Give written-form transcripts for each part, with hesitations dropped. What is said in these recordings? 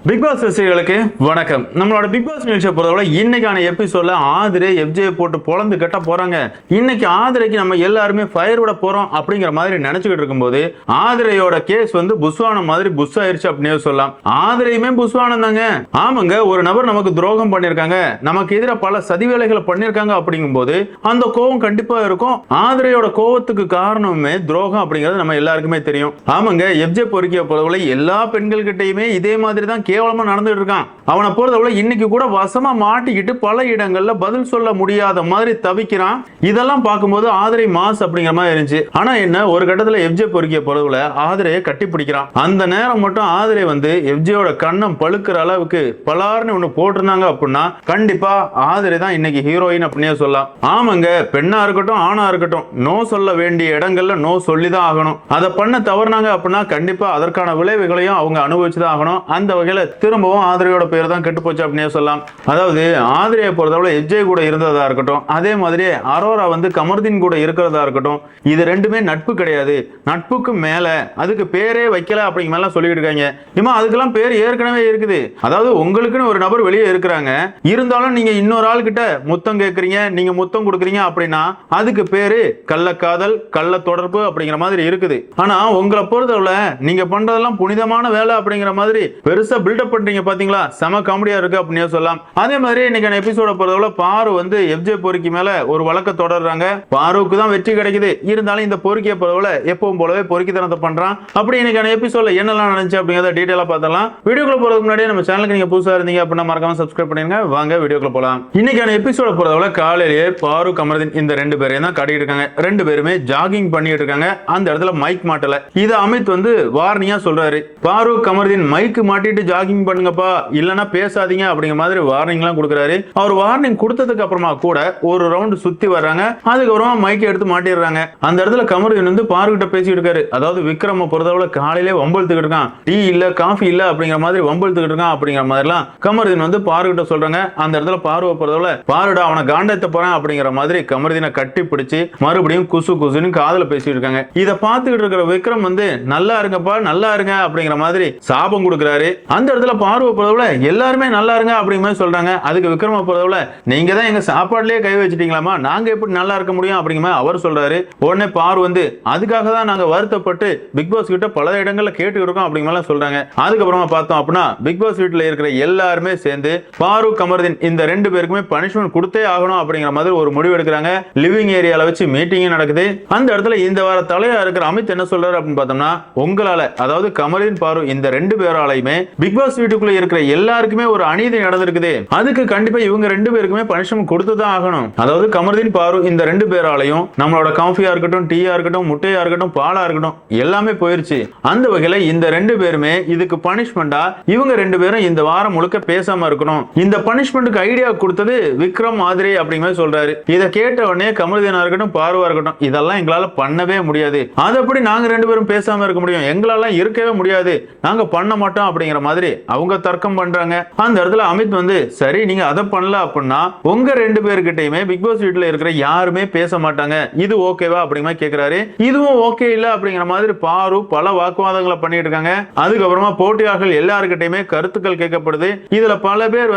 Big pass ரசிகர்களுக்கு வணக்கம். நம்மளோட பிக் பாஸ் நிகழ்ச்சியை பொறுத்தவரை இன்னைக்கான எபிசோட்ல ஆதிரை எஃப்ஜே போட்டு பொழந்து கட்ட போறாங்க. இன்னைக்கு ஆதிரைக்கு நம்ம எல்லாருமே ஃபயர் விட போறோம் அப்படிங்கிற மாதிரி நினைச்சுக்கிட்டு இருக்கும்போது ஆதிரையோட கேஸ் புஸ்வானம் மாதிரி புஷ் ஆயிருச்சு அப்படின்னு சொல்லலாம். ஆதிரையுமே புஸ்வானம் தாங்க. ஆமாங்க, ஒரு நபர் நமக்கு துரோகம் பண்ணிருக்காங்க, நமக்கு எதிராக பல சதி வேலைகளை பண்ணிருக்காங்க அப்படிங்கும் போது அந்த கோவம் கண்டிப்பா இருக்கும். ஆதிரையோட கோவத்துக்கு காரணமே துரோகம் அப்படிங்கிறது நம்ம எல்லாருக்குமே தெரியும். ஆமாங்க, எஃப்ஜே பொறுக்கிய பொறுத்தவரை எல்லா பெண்கள் கிட்டையுமே இதே மாதிரி தான் கேவலமா நடந்துட்டு இருக்கான். அவனை பொறுத்தவரை இன்னைக்கு கூட வசமா மாட்டிக்கிட்டு பல இடங்கள்ல பதில் சொல்ல முடியாத மாதிரி தவிக்கிறான். இதெல்லாம் பார்க்கும்போது ஆதிரை மாஸ் அப்படிங்கிற மாதிரி இருந்துச்சு. ஆனா என்ன, ஒரு கட்டத்துல எஃப்ஜே பொறுக்கிய பொறுவுல ஆதிரையை கட்டி பிடிக்கிறான். அந்த நேரம் மட்டும் ஆதிரை எஃப்ஜேயோட கண்ணம் பழுக்கிற அளவுக்கு பலார்னு ஒண்ணு போட்டிருந்தாங்க அப்படின்னா கண்டிப்பா ஆதிரை தான் இன்னைக்கு ஹீரோயின் அப்படின்னே சொல்லலாம். ஆமாங்க, பெண்ணா இருக்கட்டும் ஆணா இருக்கட்டும் நோ சொல்ல வேண்டிய இடங்கள்ல நோ சொல்லிதான் ஆகணும். அதை பண்ண தவறுனாங்க அப்படின்னா கண்டிப்பா அதற்கான விளைவுகளையும் அவங்க அனுபவிச்சுதான் ஆகணும். அந்த வகையில திரும்பவும் ஆதிரையோட பேர் தான் கெட்டு போச்சு அப்படின்னு சொல்லலாம். அதாவது ஆதிரையை பொறுத்தவரை எஃப்ஜே கூட இருந்ததா இருக்கட்டும், அதே மாதிரி அரோரா கமர்தீன் கூட இருக்கிறதா இருக்கட்டும், இது ரெண்டுமே நட்பு கிடையாது, நட்புக்கு மேல அதுக்கு பேரே வைக்கல அப்படிங்கிற மாதிரி சொல்லிட்டு இருக்காங்க. இம்மா அதுக்கெல்லாம் பேர் ஏற்கனவே இருக்குது. அதாவது உங்களுக்குன்னு ஒரு நபர் வெளியே இருக்கிறாங்க, இருந்தாலும் நீங்க இன்னொரு ஆள் கிட்ட முத்தம் கேட்கறீங்க, நீங்க முத்தம் கொடுக்குறீங்க அப்படின்னா அதுக்கு பேரு கள்ளக்காதல், கள்ள தொடர்பு அப்படிங்கிற மாதிரி இருக்குது. ஆனா உங்களை பொறுத்தவரை நீங்க பண்றதெல்லாம் புனிதமான வேலை அப்படிங்கிற மாதிரி பெருசா பில்டப் பண்றீங்க பாத்தீங்களா, செம காமெடியா இருக்கு அப்படின்னு சொல்லலாம். அதே மாதிரி இன்னைக்கு எபிசோட பொறுத்தவரை பாரு எஃப்ஜே பொறுக்கி மேல ஒரு வழக்க தொடர்றாங்க. பாருக்கு தான் வெற்றி கிடைக்குது. இருந்தாலும் இந்த பொறுக்கிய பொறுத்தவரை எப்பவும் போலவே பொறுக்கித்தனத்தை பண்றான். அப்படி இன்னைக்கான எபிசோட்ல என்னெல்லாம் நடந்துச்சு அப்படிங்கறத டீடைலா பார்த்தலாம். வீடியோக்குள்ள போறதுக்கு முன்னாடி நம்ம சேனலுக்கு நீங்க புதுசா இருந்தீங்க அப்படின்னா மறக்காம சப்ஸ்கிரைப் பண்ணிருங்க. வாங்க வீடியோக்குள்ள போலாம். இன்னைக்கான எபிசோட பொறுத்தவரை காலையிலேயே பாரு கமர்தீன் இந்த ரெண்டு பேரையும் தான் காட்டிட்டு இருக்காங்க. ரெண்டு பேருமே ஜாகிங் பண்ணிட்டு இருக்காங்க. அந்த இடத்துல மைக் மாட்டல. இத அமித் வார்னிங்கா சொல்றாரு. பாரு கமர்தீன் மைக் மாட்டிட்டு ஜாகிங் பண்ணுங்கப்பா, இல்லனா பேசாதீங்க அப்படிங்கிற மாதிரி வார்னிங் எல்லாம் கொடுக்கறாரு. அவர் வார்னிங் கொடுத்ததுக்கு அப்புறமா கூட ஒரு ரவுண்ட் சுத்தி வர்றாங்க. அதுக்கப்புறமா மைக் எடுத்து மாட்டிடுறாங்க. அந்த இடத்துல கமர்தீன் பாருகிட்ட பேசிட்டு இருக்காரு. அதாவது விக்ரம பொறுத்தவரை காலையிலே வம்பழுத்துக்கிட்டு இருக்கான், டீ இல்ல காஃபி இல்ல அப்படிங்கிற மாதிரி வம்பழுத்துக்கிட்டு இருக்கான் அப்படிங்கிற மாதிரிலாம் கமர்தீன் பாருகிட்ட சொல்றாங்க. அந்த இடத்துல பார்வை பொறுத்தவரை பாருடா அவனை காண்டத்தை போறேன் அப்படிங்கிற மாதிரி கமர்தீனை கட்டி பிடிச்சு மறுபடியும் குசு குசுன்னு காதல பேசிட்டு இருக்காங்க. இதை பார்த்துக்கிட்டு இருக்கிற விக்ரம் நல்லா இருங்கப்பா நல்லா இருங்க அப்படிங்கிற மாதிரி சாபம் கொடுக்கிறாரு. அந்த இடத்துல பார்வை பொறுத்தவரை எல்லாருமே நல்லா இருங்க அப்படிங்கிற மாதிரி சொல்றாங்க. அதுக்கு விக்ரம பொறுத்தவரை நீங்க தான் எங்க சாப்பாடுலயே கை வச்சிட்டீங்களாமா, நாங்க எப்படி நல்லா இருக்க முடியும் அப்படிங்கிற மாதிரி அவர் சொல்றாரு. உடனே பாரு அதுக்காக தான் நாங்க வருத்தப்பட்டு பிக் பாஸ் கிட்ட பல இடங்கள்ல கேட்டு இருக்கோம் அப்படிங்கிற மாதிரி சொல்றாங்க. அதுக்கப்புறமா பார்த்தோம் அப்படின்னா பிக் பாஸ் வீட்டுல இருக்கிற எல்லாருமே சேர்ந்து பாரு கமர்தீன் இந்த ரெண்டு பேருக்குமே பனிஷ்மெண்ட் கொடுத்தே ஆகணும் அப்படிங்கிற மாதிரி ஒரு முடிவு எடுக்கிறாங்க. லிவிங் ஏரியால வச்சு மீட்டிங் நடக்குது. அந்த இடத்துல இந்த வார தலையா இருக்கிற அமித் என்ன சொல்றாரு அப்படின்னு பார்த்தோம்னா, உங்களால அதாவது கமர்தீன் பாரு இந்த ரெண்டு பேராலையுமே பிக் பாஸ் வீட்டுக்குள்ள இருக்கிற எல்லாருக்குமே ஒரு அநீதி நடந்திருக்குது. அதுக்கு கண்டிப்பா இவங்க ரெண்டு பேருக்குமே பனிஷ்மெண்ட் கொடுத்துதான் ஆகணும். அதாவது கமர்தீன் பாரு இந்த ரெண்டு பேராலையும் நம்மளோட காஃபியா இருக்கட்டும், டீயா இருக்கட்டும், முட்டையா இருக்கட்டும், பாலா இருக்கட்டும் எல்லாமே போயிருச்சு. அந்த வகையில இந்த ரெண்டு பேருமே இதுக்கு பனிஷ்மெண்டா இவங்க ரெண்டு பேரும் இந்த வாரம் முழுக்க பேசாம இருக்கணும். இந்த பனிஷ்மெண்ட்டுக்கு ஐடியா கொடுத்தது விக்ரம் ஆதிரை அப்படிங்கிற சொல்றாரு. இதை கேட்ட உடனே கமர்தீனா இருக்கட்டும், பாருவா இருக்கட்டும், இதெல்லாம் எங்களால பண்ணவே முடியாது. அது எப்படி நாங்க ரெண்டு பேரும் பேசாம இருக்க முடியும், எங்களால இருக்கவே முடியாது, நாங்க பண்ண மாட்டோம் அப்படிங்கிற மாதிரி அவங்க தர்க்கம் பண்றாங்க. அந்த இடத்துல அமித் சரி நீங்க அதை பண்ணல அப்படின்னா உங்க ரெண்டு பேருக்கிட்டையுமே பிக் பாஸ் வீட்டுல இருக்கிற யாருமே பேச மாட்டாங்க, இது ஓகேவா அப்படிங்கிற கேக்குறாரு. இதுவும் ஓகே இல்ல அப்படிங்கிற மாதிரி பாரு பல வாக்குவாதங்களை பண்ணிட்டு இருக்காங்க. அதுக்கப்புறமா போட்டியாளர்கள் எல்லாருக்கிட்டையுமே கருத்துக்கள் கேட்கப்படுது. இதுல பல பேர்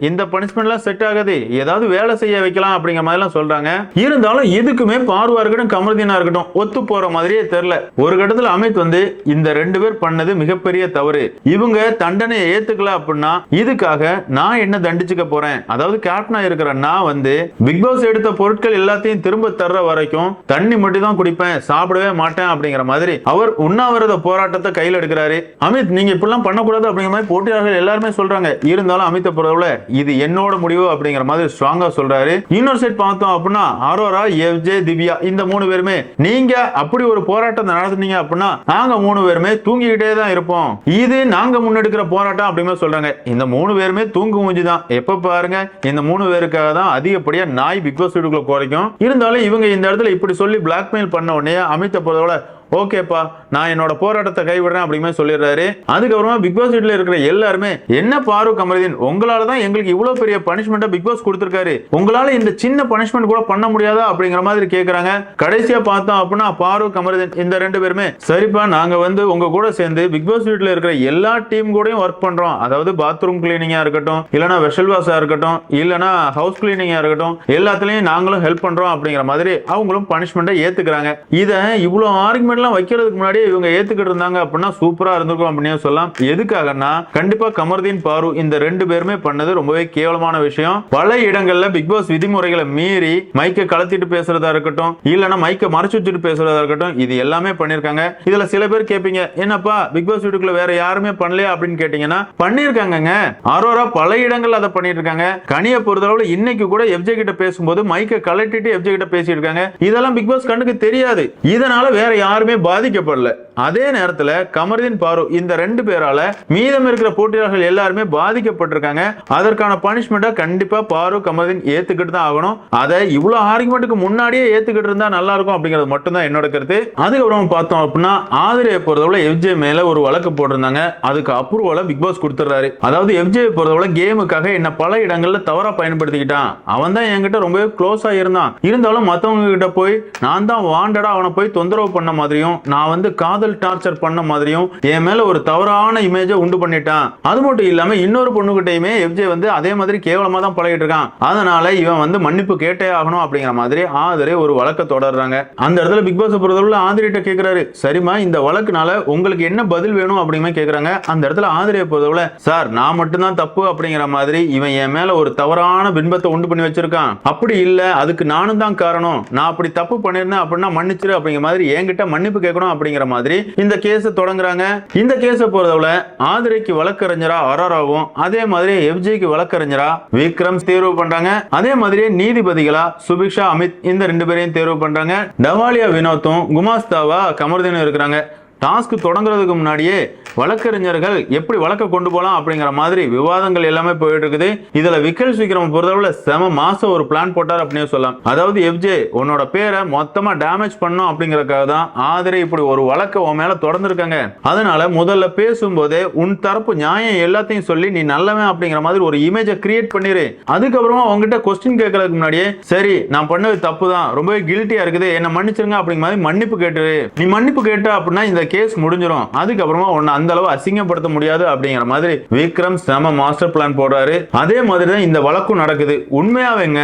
இந்த பனிஷ்மெண்ட் எல்லாம் செட் ஆகாது, ஏதாவது வேலை செய்ய வைக்கலாம் அப்படிங்கிற மாதிரி எல்லாம் சொல்றாங்க. இருந்தாலும் இதுக்குமே பார்வா இருக்கட்டும் கமர்தீனா இருக்கட்டும் ஒத்து போற மாதிரியே தெரியல. ஒரு கட்டத்துல அமித் இந்த ரெண்டு பேர் பண்ணது மிகப்பெரிய தவறு, இவங்க தண்டனையை ஏத்துக்கல அப்படின்னா இதுக்காக நான் என்ன தண்டிச்சுக்க போறேன், அதாவது கேப்டனா இருக்கிற நான் பிக் பாஸ் எடுத்த பொருட்கள் எல்லாத்தையும் திரும்ப தர்ற வரைக்கும் தண்ணி மட்டும் தான் குடிப்பேன், சாப்பிடவே மாட்டேன் அப்படிங்கிற மாதிரி அவர் உண்ணாவிரத போராட்டத்தை கையில் எடுக்கிறாரு. அமித் நீங்க இப்படிலாம் பண்ணக்கூடாது அப்படிங்கிற மாதிரி போட்டியாளர்கள் எல்லாருமே சொல்றாங்க. இருந்தாலும் அமித் பொறுத்தவரை இது என்னோட முடிவு அப்படிங்கிற மாதிரி ஸ்ட்ராங்கா சொல்றாரு. இன்னொரு சைட் பார்த்தோம் அப்படின்னா அரோரா, எஃப்ஜே, திவ்யா இந்த மூணு பேருமே நீங்க அப்படி ஒரு போராட்டம் நடத்துனீங்க அப்படின்னா நாங்க மூணு பேருமே தூங்கிக்கிட்டே தான் இருப்போம், இது நாங்க முன்னெடுக்கிற போராட்டம் அப்படிங்கிற சொல்றாங்க. இந்த மூணு பேருமே தூங்கு மூஞ்சி தான். எப்ப பாருங்க இந்த மூணு பேருக்காக தான் அதிகப்படியா நாய் பிக் பாஸ் வீட்டுக்குள்ள குறைக்கும். இருந்தாலும் இவங்க இந்த இடத்துல இப்படி சொல்லி பிளாக்மெயில் பண்ண உடனே அமித் பொறுத்தவரை ஓகேப்பா நான் என்னோட போராட்டத்தை கைவிடுறேன் அப்படிமே சொல்லிடுறாரு. அதுக்கப்புறமா பிக் பாஸ் வீட்ல இருக்கிற எல்லாருமே என்ன பாரு கமருதீன், உங்களால தான் எங்களுக்கு இவ்வளவு பெரிய பனிஷ்மெண்ட் பிக் பாஸ் கொடுத்திருக்காரு, உங்களால இந்த சின்ன பனிஷ்மெண்ட் கூட பண்ண முடியாதா அப்படிங்கிற மாதிரி கேக்குறாங்க. கடைசியா பார்த்தோம் அப்படின்னா பாரு கமருதீன் இந்த ரெண்டு பேருமே சரிப்பா நாங்க வந்து உங்க கூட சேர்ந்து பிக் பாஸ் வீட்ல இருக்கிற எல்லா டீம் கூடயும் ஒர்க் பண்றோம், அதாவது பாத்ரூம் கிளீனிங்கா இருக்கட்டும், இல்லனா வெஷல் வாஷா இருக்கட்டும், இல்லனா ஹவுஸ் கிளீனிங்கா இருக்கட்டும், எல்லாத்துலயும் நாங்களும் ஹெல்ப் பண்றோம் அப்படிங்கிற மாதிரி அவங்களும் பனிஷ்மெண்ட்டை ஏத்துக்கிறாங்க. இத இவ்வளவு ஆர்குமெண்ட்லாம் வைக்கிறதுக்கு முன்னாடி இவங்க ஏத்துக்கிட்டு இருந்தாங்க அப்படின்னா சூப்பரா இருந்திருக்கும் அப்படின்னு சொல்லலாம். எதுக்காகனா கண்டிப்பா கமருதீன் பாரு இந்த ரெண்டு பேருமே பண்ணது ரொம்பவே கேவலமான விஷயம். பல இடங்கள்ல பிக் பாஸ் விதிமுறைகளை மீறி மைக்க கலத்திட்டு பேசுறதா இருக்கட்டும், இல்லனா மைக்க மறைச்சு வச்சுட்டு பேசுறதா இருக்கட்டும், இது எல்லாமே பண்ணிருக்காங்க. இதுல சில பேர் கேட்பீங்க, என்னப்பா பிக் பாஸ் வீட்டுக்குள்ள வேற யாருமே பண்ணலையா அப்படின்னு கேட்டீங்கன்னா பண்ணிருக்காங்க. ஆரோரா பல இடங்கள்ல அதை பண்ணிட்டு இருக்காங்க. கனியை பொறுத்தளவுல இன்னைக்கு கூட எஃப்ஜே கிட்ட பேசும்போது மைக்க கலட்டிட்டு எஃப்ஜே கிட்ட பேசிட்டு இருக்காங்க. இதெல்லாம் பிக் பாஸ் கண்ணுக்கு தெரியாது. இதனால வேற யாருமே பாதிக்கப்படல. அதே நேரத்துல கமருதீன் பாரு இந்த ரெண்டு பேரால மீதம் இருக்கிற போட்டியாளர்கள் எல்லாருமே பாதிக்கப்பட்டிருக்காங்க. அதற்கான பனிஷ்மெண்ட்டை கண்டிப்பா பாரு கமருதீன் ஏத்துக்கிட்டு தான் ஆகணும். அதை இவ்வளவு ஆர்குமெண்ட்டுக்கு முன்னாடியே ஏத்துக்கிட்டு இருந்தா நல்லா இருக்கும் அப்படிங்கிறது மட்டும் தான் என்னோட கருத்து. அதுக்கப்புறம் பார்த்தோம் அப்படின்னா ஆதிரையை பொறுத்தவரை எஃப்ஜே மேல ஒரு வழக்கு போட்டிருந்தாங்க. அதுக்கு அப்ரூவலை பிக் பாஸ் கொடுத்துறாரு. அதாவது எஃப்ஜே பொறுத்தவரை கேமுக்காக என்ன பல இடங்கள்ல தவறா பயன்படுத்திக்கிட்டான். அவன் தான் என்கிட்ட ரொம்பவே க்ளோஸா இருந்தான். இருந்தாலும் மத்தவங்க கிட்ட போய் நான் தான் வாண்டடா அவனை போய் தொந்தரவு பண்ண மாதிரியும், நான் வந்து காதல் டார்ச்சர் பண்ண மாதிரியும் என் மேல ஒரு தவறான இமேஜை உண்டு பண்ணிட்டான். அது மட்டும் இல்லாம இன்னொரு பொண்ணுகிட்டயுமே எஃப்ஜே வந்து அதே மாதிரி கேவலமா தான் பழகிட்டு இருக்கான். அதனால இவன் வந்து மன்னிப்பு கேட்டே ஆகணும் அப்படிங்கிற மாதிரி ஆதிரை ஒரு வழக்க தொடர்றாங்க. அந்த இடத்துல பிக் பாஸ் பொறுத்தவரை ஆதிரிட்ட கேட்கிறாரு, சரிமா இந்த வழக்குனால உங்களுக்கு என்ன பதில் வேணும் அப்படிங்கிற கேட்கறாங்க. அந்த இடத்துல ஆதிரையை பொறுத்தவரை சார் நான் மட்டும்தான் தப்பு அப்படிங்கிற மாதிரி இவன் என் மேல ஒரு தவறான பின்பத்தை உண்டு பண்ணி வச்சிருக்கான். அப்படி இல்ல அதுக்கு நானும் தான் காரணம், நான் அப்படி தப்பு பண்ணிருந்தேன் அப்படின்னா மன்னிச்சிரு அப்படிங்கிற மாதிரி என்கிட்ட மன்னிப்பு கேட்கணும் அப்படிங்கிற மாதிரி இந்த கேஸ் தொடங்குறாங்க. இந்த கேஸை பொறுத்தவரை ஆதிரைக்கு வழக்கறிஞரா அரோராவும், அதே மாதிரி எஃப்ஜேக்கு வழக்கறிஞரா விக்ரம் தேர்வு பண்றாங்க. அதே மாதிரி நீதிபதிகளா சுபிக்ஷா அமித் இந்த ரெண்டு பேரையும் தேர்வு பண்றாங்க. டவாலியா வினோத்தும் குமாஸ்தாவா கமருதீனும் இருக்கிறாங்க. டாஸ்க் தொடங்குறதுக்கு முன்னாடியே வழக்கறிஞர்கள் எப்படி வழக்க கொண்டு போலாம் அப்படிங்கிற மாதிரி விவாதங்கள் எல்லாமே போயிட்டு இருக்குது. இதுல விக்கல் விக்ரம் பொறுத்தவரை செம மாசம் ஒரு பிளான் போட்டார் அப்படின்னு சொல்லலாம். அதாவது எஃப்ஜே உன்னோட பேரை மொத்தமா டேமேஜ் பண்ணும் அப்படிங்கறதுக்காக தான் ஆதிரை இப்படி ஒரு வழக்க உன் மேல தொடர்ந்துருக்காங்க. அதனால முதல்ல பேசும்போதே உன் தரப்பு நியாயம் எல்லாத்தையும் சொல்லி நீ நல்லவன் அப்படிங்கிற மாதிரி ஒரு இமேஜை கிரியேட் பண்ணிரு. அதுக்கப்புறமா உங்ககிட்ட கொஸ்டின் கேட்கறதுக்கு முன்னாடியே சரி நான் பண்ணது தப்பு தான், ரொம்பவே கில்ட்டியா இருக்குது, என்ன மன்னிச்சிருங்க அப்படிங்கிற மாதிரி மன்னிப்பு கேட்டுரு. நீ மன்னிப்பு கேட்ட அப்படின்னா இந்த கேஸ் முடிஞ்சிடும். அதுக்கப்புறமா உன்னை அந்த அளவு அசிங்கப்படுத்த முடியாது அப்படிங்கிற மாதிரி விக்ரம் செம மாஸ்டர் பிளான் போடுறாரு. அதே மாதிரி தான் இந்த வழக்கும் நடக்குது. உண்மையாவேங்க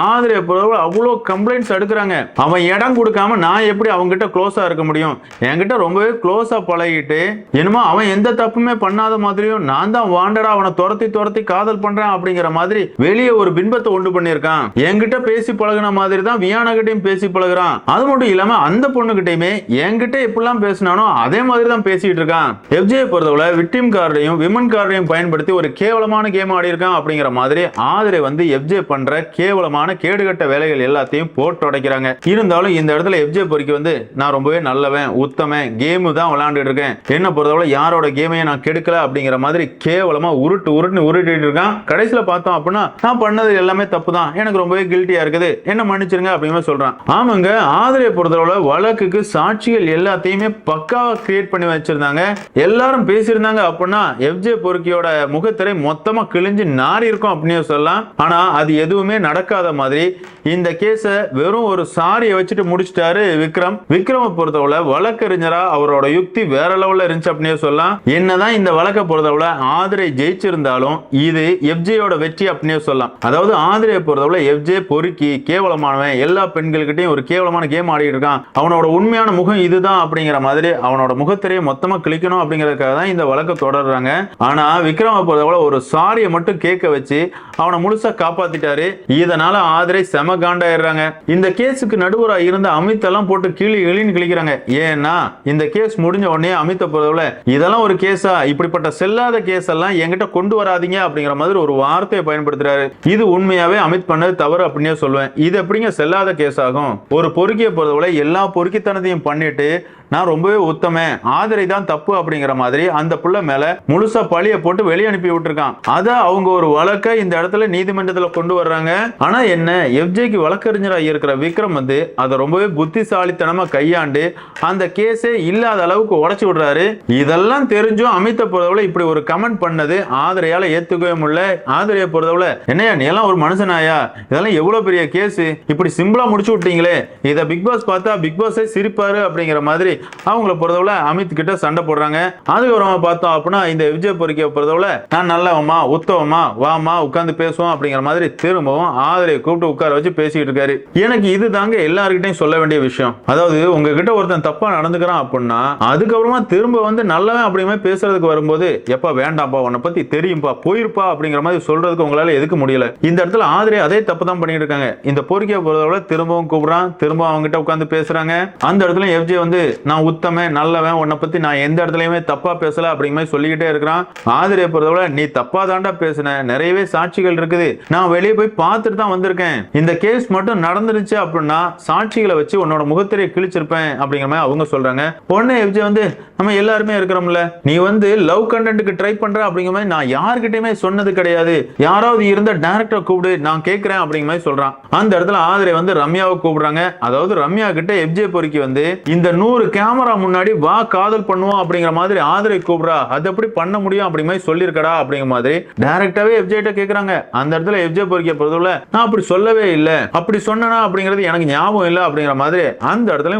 ஆதிரை பொறுத்தவரை அவ்வளோ கம்ப்ளைண்ட்ஸ் எடுக்கிறாங்க. அவன் இடம் கொடுக்காம நான் எப்படி அவங்க கிட்ட க்ளோஸா இருக்க முடியும்? என்கிட்ட ரொம்பவே க்ளோஸா பழகிட்டு என்னமோ அவன் எந்த தப்புமே பண்ணாத மாதிரியும் நான் தான் வாண்டடா அவனை துரத்தி காதல் பண்றேன் அப்படிங்கிற மாதிரி வெளியே ஒரு பின்பத்தை உண்டு பண்ணியிருக்கான். என்கிட்ட பேசி பழகின மாதிரி தான் வியானா கிட்டையும் பேசி பழகுறான். அது மட்டும் இல்லாம அந்த பொண்ணு கிட்டையுமே என்கிட்ட எப்படிலாம் பேசினானோ அதே மாதிரி தான் பேசிட்டு இருக்கான். எஃப்ஜே பொறுத்தவரை விக்டிம் கார்டையும் விமன் கார்டையும் பயன்படுத்தி ஒரு கேவலமான கேம் ஆடி இருக்கான் அப்படிங்கிற மாதிரி ஆதிரை வந்து எஃப்ஜே பண்ற கேவலமான கேடுகட்ட வேலைகள் எல்லாத்தையும் போட்டு உடைக்கிறாங்க. இருந்தாலும் இந்த இடத்துல எஃப்ஜே பொறுக்கி வந்து நான் ரொம்பவே நல்லவன் உத்தமன் கேம் தான் விளையாண்டுட்டு இருக்கேன், என்ன பொறுத்தவரை யாரோட கேமையும் நான் கெடுக்கல அப்படிங்கிற மாதிரி கேவலமா உருட்டிட்டு இருக்கான். கடைசியில பார்த்தோம் அப்படின்னா நான் பண்ணது எல்லாமே தப்பு தான், எனக்கு ரொம்பவே கில்ட்டியா இருக்குது, என்ன மன்னிச்சிருங்க அப்படிங்கிற சொல்றான். ஆமாங்க ஆதிரை பொறுத்தவரை வழக்குக்கு சாட்சிகள் எல்லாத்தையுமே பக்காவா கிரியேட் பண்ணி வச்சிருந்தாங்க. எல்லாரும் பேசியிருந்தாங்க அப்படின்னா எஃப்ஜே பொறுக்கியோட முகத்திரை மொத்தமா கிழிஞ்சு நாரி இருக்கும் அப்படின்னு சொல்லலாம். ஆனா அது எதுவுமே நடக்காத மாதிரி இந்த கேஸ வெறும் ஒரு சாரியை வச்சுட்டு முடிச்சிட்டாரு விக்ரம். விக்ரம பொறுத்தவரை வழக்கறிஞரா அவரோட யுக்தி வேற லெவல்ல இருந்துச்சு அப்படின்னு சொல்லலாம். என்னதான் இந்த வழக்க பொறுத்தவரை ஆதிரை ஜெயிச்சிருந்தாலும் இது எஃப்ஜேயோட வெற்றி அப்படின்னு சொல்லலாம். அதாவது ஆதிரையை பொறுத்தவரை எஃப்ஜே பொறுக்கி கேவலமானவன், எல்லா பெண்கள்கிட்டையும் ஒரு கேவலமான கேம் ஆடிட்டு இருக்கான், அவனோட உண்மையான முகம் இதுதான் அப்படிங்கிற மாதிரி அவனோட முகத்திரையை மொத்தமா கிளிக்கணும் அப்படிங்கறதுக்காக தான் இந்த வழக்க தொடர்றாங்க. ஆனா விக்ரம பொறுத்தவரை ஒரு சாரியை மட்டும் கேட்க வச்சு அவனை முழுசா காப்பாத்திட்டாரு. இதனால ஆதிரை செம காண்டாயிடுறாங்க. இந்த கேஸுக்கு நடுவரா இருந்த அமித் எல்லாம் போட்டு கிளின்னு கிளிக்கிறாங்க. ஏன்னா இந்த கேஸ் முடிஞ்ச உடனே அமித்தை பொறுத்தவரை இதெல்லாம் ஒரு கேஸா, இப்படிப்பட்ட செல்லாத கேஸ் எல்லாம் என்கிட்ட கொண்டு வராதீங்க அப்படிங்கிற மாதிரி ஒரு வார்த்தையை பயன்படுத்துறாரு. இது உண்மையாவே அமித் பண்ணது தவறு அப்படின்னே சொல்லுவேன். இது எப்படிங்க செல்லாத கேஸ் ஆகும்? ஒரு பொறுக்கியை பொறுத்தவரை எல்லா பொறுக்கித்தனத்தையும் பண்ணிட்டு நான் ரொம்பவே உத்தமன், ஆதிரை தான் தப்பு அப்படிங்கிற மாதிரி அந்த புள்ள மேல முழுசா பழிய போட்டு வெளியே அனுப்பி விட்டுருக்கான். அத அவங்க ஒரு வழக்கை இந்த இடத்துல நீதிமன்றத்துல கொண்டு வர்றாங்க. ஆனா என்ன, எஃப்ஜேக்கு வழக்கறிஞரா இருக்கிற விக்ரம் வந்து அதை ரொம்பவே புத்திசாலித்தனமா கையாண்டு அந்த கேஸே இல்லாத அளவுக்கு உடைச்சு விடுறாரு. இதெல்லாம் தெரிஞ்சும் அமித்த பொறுத்தவரை இப்படி ஒரு கமெண்ட் பண்ணது ஆதிரையால ஏத்துக்கவே முடியல. ஆதிரையை பொறுத்தவரை, என்னையா நீ எல்லாம் ஒரு மனுஷனாயா, இதெல்லாம் எவ்வளவு பெரிய கேஸ், இப்படி சிம்பிளா முடிச்சு விட்டீங்களே, இதை பிக் பாஸ் பார்த்தா பிக் பாஸே சிரிப்பாரு அப்படிங்கிற மாதிரி அவங்கள பொறுத்தவரை அமித் கிட்ட சண்டை போடுறாங்க. அதுக்கப்புறமா பார்த்தோம் அப்படின்னா இந்த விஜய் பொறுக்கிய பொறுத்தவரை, நான் நல்லவமா உத்தவமா வாமா உட்கார்ந்து பேசுவோம் அப்படிங்கிற மாதிரி திரும்பவும் ஆதிரையை கூப்பிட்டு உட்கார வச்சு பேசிட்டு இருக்காரு. எனக்கு இது தாங்க எல்லார்கிட்டையும் சொல்ல வேண்டிய விஷயம். அதாவது உங்ககிட்ட ஒருத்தன் தப்பா நடந்துக்கிறான் அப்படின்னா அதுக்கப்புறமா திரும்ப வந்து நல்லவன் அப்படிங்கிற பேசுறதுக்கு வரும்போது, எப்பா வேண்டாம்ப்பா, உன்னை பத்தி தெரியும்பா, போயிருப்பா அப்படிங்கிற மாதிரி சொல்றதுக்கு உங்களால எதுக்கு முடியல. இந்த இடத்துல ஆதிரை அதே தப்பு தான் பண்ணிட்டு இருக்காங்க. இந்த பொறுக்கிய பொறுத்தவரை திரும்பவும் கூப்பிடுறான், திரும்ப அவங்க கிட்ட உட்கார்ந்து பேசுறாங்க. அந்த இடத்துல எஃப்ஜே வந்து நான் உத்தமன் நல்லவன், உன்னை பத்தி நான் எந்த இடத்துலயுமே தப்பா பேசல அப்படிங்கிற மாதிரி சொல்லிக்கிட்டே இருக்கிறான். ஆதிரையை பொறுத்தவரை, நீ தப்பா தாண்டா பேசுன, நிறையவே சாட்சிகள் இருக்குது, நான் வெளியே போய் பார்த்துட்டு தான் வந்திருக்கேன், இந்த கேஸ் மட்டும் நடந்துருச்சு அப்படின்னா சாட்சிகளை வச்சு உன்னோட முகத்திரையை கிழிச்சிருப்பேன் அப்படிங்கிற மாதிரி அவங்க சொல்றாங்க. உடனே எஃப்ஜே வந்து, நம்ம எல்லாருமே இருக்கிறோம்ல, நீ வந்து லவ் கண்டென்ட்க்கு ட்ரை பண்ற அப்படிங்கிற மாதிரி நான் யார்கிட்டயுமே சொன்னது கிடையாது, யாராவது இருந்த டைரக்டர் கூப்பிடு நான் கேட்கிறேன் அப்படிங்கிற மாதிரி சொல்றான். அந்த இடத்துல ஆதிரை வந்து ரம்யாவை கூப்பிடுறாங்க. அதாவது ரம்யா கிட்ட எஃப்ஜே பொறுக்கி வந்து இந்த 100 கேமரா முன்னாடி வா காதல் பண்ணுவோம் அப்படிங்கிற மாதிரி ஆதிரை கூப்பிடுறா, அது எப்படி பண்ண முடியும் அப்படிங்கிற மாதிரி சொல்லிருக்கடா அப்படிங்கிற மாதிரி டைரக்டாவே எஃப்ஜே கிட்ட கேக்குறாங்க. அந்த இடத்துல எஃப்ஜே பொறுக்கிய பொறுத்தவரை, நான் அப்படி சொல்லவே இல்லை, அப்படி சொன்னா அப்படிங்கிறது எனக்கு ஞாபகம் இல்லை அப்படிங்கிற மாதிரி அந்த இடத்துல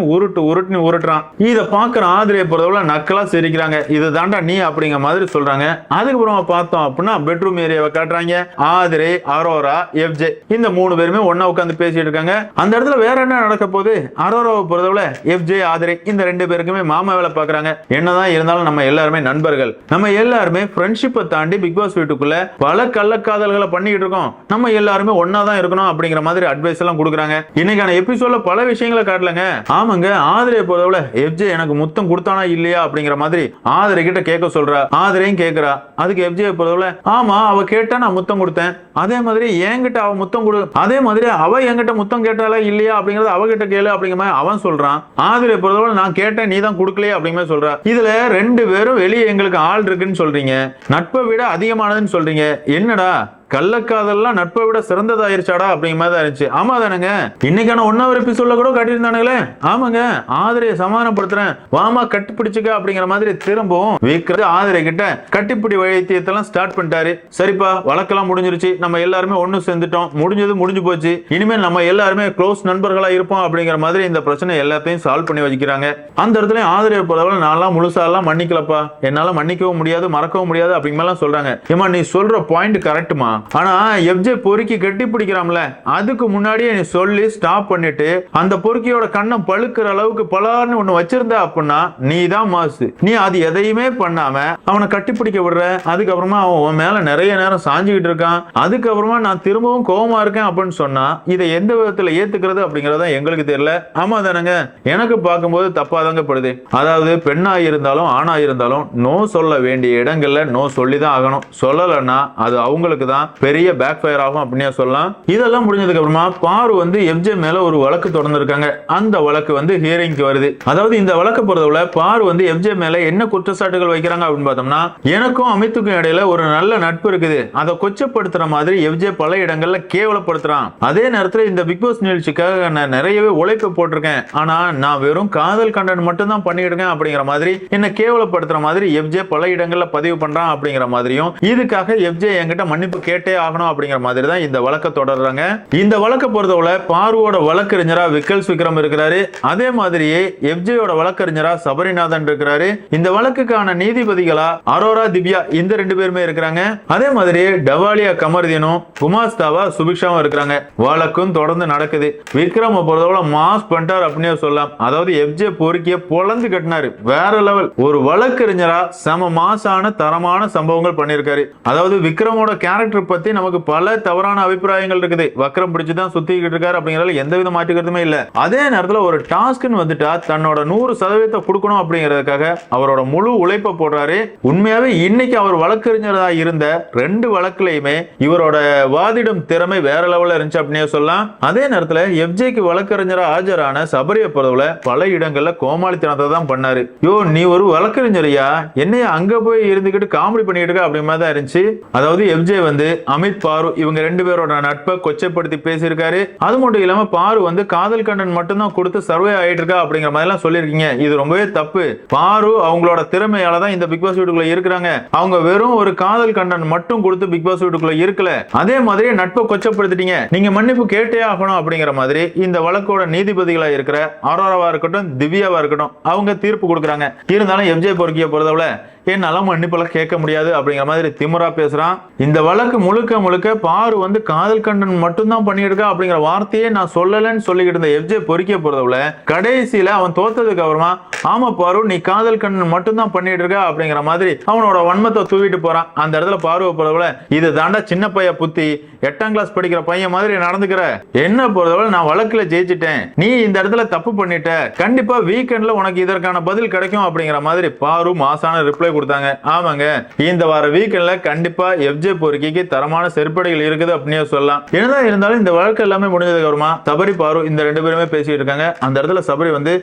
உருட்டுறான். இதை பாக்குற ஆதிரையை பொறுத்தவரை நக்கலா சிரிக்கிறாங்க. இது தாண்டா நீ அப்படிங்கிற மாதிரி சொல்றாங்க. அதுக்கப்புறமா பார்த்தோம் அப்படின்னா பெட்ரூம் ஏரியாவை காட்டுறாங்க. ஆதிரை, அரோரா, எஃப்ஜே இந்த 3 பேருமே ஒண்ணா உட்கார்ந்து பேசிட்டு இருக்காங்க. அந்த இடத்துல வேற என்ன நடக்க போகுது, அரோராவை பொறுத்தவரை எஃப்ஜே ஆதிரை இந்த 2 பேருக்குமே மாமா வேலை பாக்குறாங்க. என்னதான் இருந்தாலும் நம்ம எல்லாருமே நண்பர்கள், நம்ம எல்லாருமே ஃப்ரெண்ட்ஷிப்பை தாண்டி பிக் பாஸ் வீட்டுக்குள்ள பல கள்ளக்காதல்களை பண்ணிட்டு இருக்கோம், நம்ம எல்லாருமே ஒன்னா தான் இருக்கணும் அப்படிங்கிற மாதிரி அட்வைஸ் எல்லாம் கொடுக்குறாங்க. இன்னைக்கான எபிசோட்ல பல விஷயங்களை காட்டலங்க. ஆமாங்க, ஆதிரையை பொறுத்தவரை எஃப்ஜே எனக்கு முத்தம் கொடுத்தானா இல்லையா அப்படிங்கிற மாதிரி ஆதிரை கிட்ட கேட்க சொல்றா. ஆதிரையும் கேட்கிறா. அதுக்கு எஃப்ஜே பொறுத்தவரை, ஆமா அவ கேட்டா நான் முத்தம் கொடுத்தேன், அதே மாதிரி என்கிட்ட அவ முத்தம் கொடு, அதே மாதிரி அவ என்கிட்ட முத்தம் கேட்டாலா இல்லையா அப்படிங்கறது அவகிட்ட கேளு அப்படிங்கிற மாதிரி அவன் சொல்றான். ஆதிரை பொறுத்தவரை, நான் கேட்டேன் நீ தான் கொடுக்கலையே அப்படிங்கிற மாதிரி சொல்றா. இதுல 2 பேரும் வெளியே எங்களுக்கு ஆள் இருக்குன்னு சொல்றீங்க, நட்பை விட அதிகமானதுன்னு சொல்றீங்க, என்னடா கள்ளக்காதல்லாம் நட்பை விட சிறந்ததாயிருச்சாடா அப்படிங்கிற மாதிரி இருந்துச்சு. ஆமா தானங்க, இன்னைக்கான 1 எபிசோட்ல கூட காட்டியிருந்தானுங்களே. ஆமாங்க, ஆதிரையை சமாதானப்படுத்துறேன் வாமா கட்டிப்பிடிச்சுக்க அப்படிங்கிற மாதிரி திரும்பவும் விக்ரம் ஆதிரை கிட்ட கட்டிப்பிடி வைத்தியத்தெல்லாம் ஸ்டார்ட் பண்ணிட்டாரு. சரிப்பா, வழக்கெல்லாம் முடிஞ்சிருச்சு, நம்ம எல்லாருமே ஒண்ணு சேர்ந்துட்டோம், முடிஞ்சு போச்சு, இனிமேல் நம்ம எல்லாருமே க்ளோஸ் நண்பர்களா இருப்போம் அப்படிங்கிற மாதிரி இந்த பிரச்சனை எல்லாத்தையும் சால்வ் பண்ணி வச்சுக்கிறாங்க. அந்த இடத்துல ஆதிரை பொறுத்தவரை, நான்லாம் முழுசாலாம் மன்னிக்கலப்பா, என்னால மன்னிக்கவும் முடியாது மறக்கவும் முடியாது அப்படிங்கலாம் சொல்றாங்க. ஏமா நீ சொல்ற பாயிண்ட் கரெக்ட்மா, ஆனா எஃப்ஜே பொறுக்கி கட்டி பிடிக்கிறாம்ல, அதுக்கு முன்னாடியே நீ சொல்லி ஸ்டாப் பண்ணிட்டு அந்த பொறுக்கியோட கண்ணம் பழுக்கிற அளவுக்கு பலார்னு ஒண்ணு வச்சிருந்த அப்படின்னா நீ தான் மாசு. நீ அது எதையுமே பண்ணாம அவனை கட்டி பிடிக்க விடுற, அதுக்கப்புறமா அவன் மேல நிறைய நேரம் சாஞ்சுக்கிட்டு இருக்கான், அதுக்கப்புறமா நான் திரும்பவும் கோவமா இருக்கேன் அப்படின்னு சொன்னா இதை எந்த விதத்துல ஏத்துக்கிறது அப்படிங்கறத எங்களுக்கு தெரியல. ஆமா தானங்க, எனக்கு பார்க்கும்போது தப்பா தாங்க படுது. அதாவது பெண்ணா இருந்தாலும் ஆணா இருந்தாலும் நோ சொல்ல வேண்டிய இடங்கள்ல நோ சொல்லிதான் ஆகணும், சொல்லலன்னா அது அவங்களுக்கு தான் பெரிய பேக் ஃபயர் ஆகும் அப்படினே சொல்லலாம். இதெல்லாம் முடிஞ்சதுக்கு அப்புறமா பாரு வந்து எஃப்ஜே மேல ஒரு வழக்கு தொடர்ந்திருக்காங்க. அந்த வழக்கு வந்து ஹியரிங்க்கு வருது. அதாவது இந்த வழக்கு பொறுத்தவரை பாரு வந்து எஃப்ஜே மேல என்ன குற்றச்சாட்டுகள் வைக்கிறாங்க அப்படின்னு பார்த்தோம்னா, எனக்கும் அமித்துக்கும் இடையில ஒரு நல்ல நட்பு இருக்குது, அதை கொச்சப்படுத்துற மாதிரி எஃப்ஜே பல இடங்கள்ல கேவலப்படுத்துறான். அதே நேரத்தில் இந்த பிக் பாஸ் நிகழ்ச்சிக்காக நான் நிறையவே உழைப்பு போட்டிருக்கேன், ஆனா நான் வெறும் காதல் கண்டென்ட் மட்டும் தான் பண்ணிட்டு இருக்கேன் அப்படிங்கிற மாதிரி என்ன கேவலப்படுத்துற மாதிரி எஃப்ஜே பல இடங்கள்ல பதிவு பண்றான் அப்படிங்கிற மாதிரியும், இதுக்காக எஃப்ஜே என்கிட்ட மன்னிப்பு கேட்டே ஆகணும் அப்படிங்கிற மாதிரி தான் இந்த வழக்கை தொடர்றாங்க. இந்த வழக்கை பொறுத்தவரை பார்வோட வழக்கறிஞரா விக்கல்ஸ் விக்ரம் இருக்கிறாரு, அதே மாதிரியே எஃப்ஜேயோட வழக்கறிஞரா சபரிநாதன் இருக்கிறாரு. இந்த வழக்குக்கான நீதிபதிகளா அரோரா திவ்யா இந்த 2 பேருமே இருக்கிறாங்க. அதே மாதிரி டவாலியா கமர்தீனும் குமாஸ்தாவா சுபிக்ஷாவும் இருக்கிறாங்க. வழக்கும் தொடர்ந்து நடக்குது. விக்ரம் பொறுத்தவரை மாஸ் பண்ணிட்டார் அப்படின்னே சொல்லலாம். அதாவது எஃப்ஜே பொறுக்கிய பொளந்து கட்டினாரு, வேற லெவல். ஒரு வழக்கறிஞரா சம மாசான தரமான சம்பவங்கள் பண்ணிருக்காரு. அதாவது விக்ரமோட கேரக்டர் பத்தி நமக்கு பல தவறான அபிப்பிராயங்கள் இருக்குது. வக்ரம் பிடிச்சுதான் சுத்திக்கிட்டு இருக்காரு அப்படிங்கறதுல எந்த வித மாற்றுக்கிறதுமே இல்ல. அதே நேரத்துல ஒரு டாஸ்க்னு வந்துட்டா தன்னோட 100% கொடுக்கணும் அப்படிங்கிறதுக்காக அவரோட முழு உழைப்பை போடுறாரு. உண்மையாவே இன்னைக்கு அவர் வழக்கறிஞரா இருந்த 2 வழக்குலையுமே இவரோட வாதிடும் திறமை வேற லெவல்ல இருந்துச்சு அப்படின்னு சொல்லலாம். அதே நேரத்துல எஃப்ஜேக்கு வழக்கறிஞரா ஆஜரான சபரியை பொறுத்தவரை பல இடங்கள்ல கோமாளித்தனத்தை தான் பண்ணாரு. யோ நீ ஒரு வழக்கறிஞரியா, என்னைய அங்க போய் இருந்துகிட்டு காமெடி பண்ணிட்டு இருக்க அப்படி மாதிரி தான் இருந்துச்சு. அதாவது எஃப்ஜே வந்து அமித் பாரு இவங்க 2 பேரோட நட்பை கொச்சைப்படுத்தி பேசியிருக்காரு. அது மட்டும் இல்லாம பாரு வந்து காதல் கண்டென்ட் மட்டும் தான் கொடுத்து சர்வே ஆயிட்டு இருக்கா அப்படிங்கிற மாதிரி எல்லாம் சொல்லிருக்கீங்க. இது ரொம்பவே தப்பு. பாரு அவங்களோட திறமையால தான் இந்த பிக் பாஸ் வீட்டுக்குள்ள இருக்கிறாங்க. அவங்க வெறும் ஒரு காதல் கண்டென்ட் மட்டும் கொடுத்து பிக் பாஸ் வீட்டுக்குள்ள இருக்கல. அதே மாதிரி நட்பை கொச்சப்படுத்திட்டீங்க, நீங்க மன்னிப்பு கேட்டே ஆகணும் அப்படிங்கிற மாதிரி இந்த வழக்கோட நீதிபதிகளா இருக்கிற அரோராவா இருக்கட்டும் திவ்யாவா இருக்கட்டும் அவங்க தீர்ப்பு கொடுக்குறாங்க. இருந்தாலும் எஃப்ஜே பொறுக்கிய பொறுத்தவரை என்னால மன்னிப்பெல்லாம் கேட்க முடியாது அப்படிங்கிற மாதிரி திமுறா பேசுறான். இந்த வழக்கு முழுக்க முழுக்க பாரு வந்து காதல் கண்டன் மட்டும் தான் பண்ணியிருக்கா அப்படிங்கிற வார்த்தையே நான் சொல்லலன்னு சொல்லிக்கிட்டு இருந்த எஃப்ஜே பொறுக்கிய போறதுல கடைசியில அவன் தோத்ததுக்கு அப்புறமா ஆமா பாரு நீ காதல் கண்டன் மட்டும் தான் பண்ணிட்டு இருக்கா அப்படிங்கிற மாதிரி அவனோட வன்மத்தை தூவிட்டு போறான். அந்த இடத்துல பாருவை போறதுல இது தாண்டா சின்ன பைய புத்தி, 8ஆம் கிளாஸ் படிக்கிற பையன் மாதிரி நடந்துக்கிற, என்ன போறதுல நான் வழக்குல ஜெயிச்சிட்டேன், நீ இந்த இடத்துல தப்பு பண்ணிட்ட, கண்டிப்பா வீக்கெண்ட்ல உனக்கு இதற்கான பதில் கிடைக்கும் அப்படிங்கிற மாதிரி பாரு மாசான ரிப்ளை கொடுத்தாங்க. ஆமாங்க, இந்த வார வீக்கெண்ட்ல கண்டிப்பா எஃப்ஜே பொறுக்கிக்கு தரமான செருப்படிகள் இருக்குது அப்படின்னு சொல்லலாம். என்னதான் இருந்தாலும் இந்த வழக்கு எல்லாமே முடிஞ்சதுக்கு அப்புறமா சபரி பாரு இந்த 2 பேருமே பேசிட்டு இருக்காங்க. அந்த இடத்துல சபரி வந்து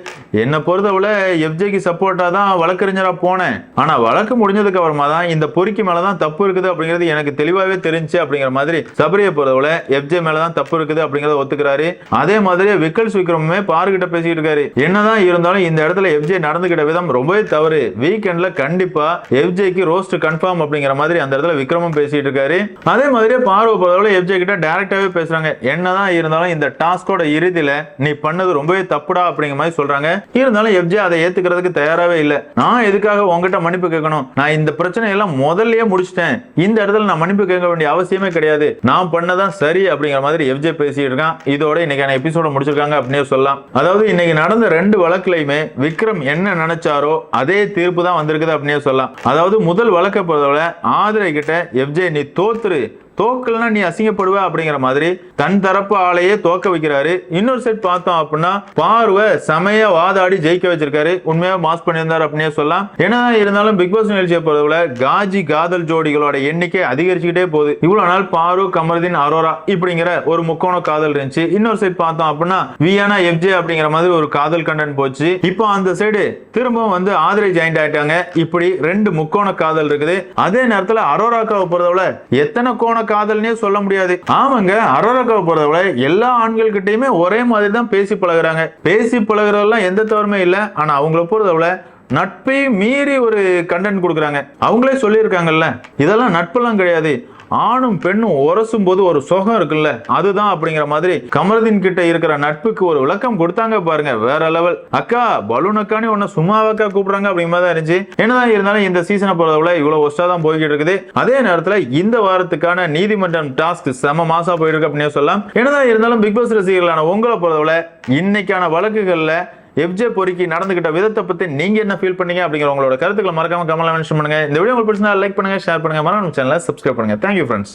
என்ன பொறுத்தவரை எஃப்ஜேக்கு சப்போர்ட்டா தான் வழக்கறிஞரா போனேன், ஆனா வழக்கு முடிஞ்சதுக்கு அப்புறமா தான் இந்த பொறுக்கி மேலதான் தப்பு இருக்குது அப்படிங்கிறது எனக்கு தெளிவாவே தெரிஞ்சு அப்படிங்கிற மாதிரி சபரியை பொறுத்தவரை எஃப்ஜே மேலதான் தப்பு இருக்குது அப்படிங்கறத ஒத்துக்கிறாரு. அதே மாதிரி விக்கல்ஸ் விக்ரமுமே பாருகிட்ட பேசிட்டு இருக்காரு. என்னதான் இருந்தாலும் இந்த இடத்துல எஃப்ஜே நடந்துகிட்ட விதம் ரொம்பவே தவறு. வீக்கெண்ட்ல கண்டிப்பா எஃப்ஜேக்கு ரோஸ்ட் கன்ஃபார்ம் அப்படிங்கிற மாதிரி அந்த இடத்துல விக்ரமும் பேசிட்டு இருக்காரு. அதே மாதிரி பார்வை பொறுத்தவரை எஃப்ஜே கிட்ட டைரக்டாவே பேசுறாங்க. என்னதான் இருந்தாலும் இந்த டாஸ்கோட இறுதியில நீ பண்ணது ரொம்பவே தப்புடா அப்படிங்கிற மாதிரி சொல்றாங்க. இருந்தாலும் எஃப்ஜே அதை ஏத்துக்கிறதுக்கு தயாராவே இல்ல. நான் எதுக்காக உங்ககிட்ட மன்னிப்பு கேட்கணும், நான் இந்த பிரச்சனை எல்லாம் முதல்லயே முடிச்சிட்டேன், இந்த இடத்துல நான் மன்னிப்பு கேட்க வேண்டிய அவசியமே கிடையாது, நான் பண்ணதான் சரி அப்படிங்கிற மாதிரி எஃப்ஜே பேசிட்டு இருக்கான். இதோட இன்னைக்கான எபிசோட முடிச்சிருக்காங்க அப்படின்னு சொல்லலாம். அதாவது இன்னைக்கு நடந்த 2 வழக்குலையுமே விக்ரம் என்ன நினைச்சாரோ அதே தீர்ப்பு தான் வந்திருக்குது அப்படின்னு சொல்லலாம். அதாவது முதல் வழக்க பொறுத்தவரை ஆதிரை கிட்ட எஃப்ஜே நீ தோத்துரு, தோக்கல்னா நீ அசிங்கப்படுவ அப்படிங்கிற மாதிரி தன் தரப்பு ஆளையே தோக்க வைக்கிறாரு. இன்னொரு செட் பார்த்தோம் அப்படின்னா பார்வை சமய வாதாடி ஜெயிக்க வச்சிருக்காரு. உண்மையா மாஸ் பண்ணியிருந்தாரு அப்படின்னே சொல்லலாம். ஏன்னா இருந்தாலும் பிக் பாஸ் நிகழ்ச்சியை பொறுத்தவரை காஜி காதல் ஜோடிகளோட எண்ணிக்கை அதிகரிச்சுக்கிட்டே போகுது. இவ்வளவு நாள் பாரு கமருதீன் அரோரா இப்படிங்கிற ஒரு முக்கோண காதல் இருந்துச்சு. இன்னொரு சைட் பார்த்தோம் அப்படின்னா வியானா எஃப்ஜே அப்படிங்கிற மாதிரி ஒரு காதல் கண்டன் போச்சு. இப்போ அந்த சைடு திரும்பவும் வந்து ஆதிரை ஜாயிண்ட் ஆயிட்டாங்க. இப்படி 2 முக்கோண காதல் இருக்குது. அதே நேரத்தில் அரோராக்காவை பொறுத்தவரை எத்தனை கோண காதல்னே சொல்ல முடியாது. ஆமாங்க, அரோராக்காவை பொறுத்தவரை எல்லா ஆண்கள் கிட்டயுமே ஒரே மாதிரி தான் பேசி பழகுறாங்க. பேசி பழகுறதெல்லாம் எந்த தவறுமே இல்ல. ஆனா அவங்கள பொறுத்தவரை நட்பை மீறி ஒரு கண்டென்ட் கொடுக்குறாங்க. அவங்களே சொல்லியிருக்காங்கல்ல, இதெல்லாம் நட்பெல்லாம் கிடையாது, ஆணும் பெண்ணும் உரசும் போது ஒரு சுகம் இருக்குல்ல அதுதான் அப்படிங்கிற மாதிரி கமருதீன் கிட்ட இருக்கிற நட்புக்கு ஒரு விளக்கம் கொடுத்தாங்க பாருங்க, வேற லெவல். அக்கா பலூன் அக்கானே உன்ன சும்மாவாக்கா கூப்பிடுறாங்க அப்படிங்கிற மாதிரி தான் இருந்துச்சு. என்னதான் இருந்தாலும் இந்த சீசனை பொறுத்தவரை இவ்வளவு ஒஸ்டா தான் போய்கிட்டு இருக்குது. அதே நேரத்துல இந்த வாரத்துக்கான நீதிமன்றம் டாஸ்க் செம மாசா போயிட்டு இருக்கு அப்படின்னு சொல்லலாம். என்னதான் இருந்தாலும் பிக் பாஸ் ரசிகர்களான உங்களை பொறுத்தவரை இன்னைக்கான வழக்குகள்ல எஃப்ஜே பொறுக்கி நடந்துகிட்ட விதத்தை பத்தி நீங்க என்ன ஃபீல் பண்ணீங்க அப்படிங்கிற உங்களோட கருத்துக்களை மறக்காம கமெண்ட்ல மென்ஷன் பண்ணுங்க. இந்த வீடியோ உங்களுக்கு பிடிச்சிருந்தா லைக் பண்ணுங்க, ஷேர் பண்ணுங்க, மறக்காம சேனலை சப்ஸ்கிரைப் பண்ணுங்க. Thank you friends.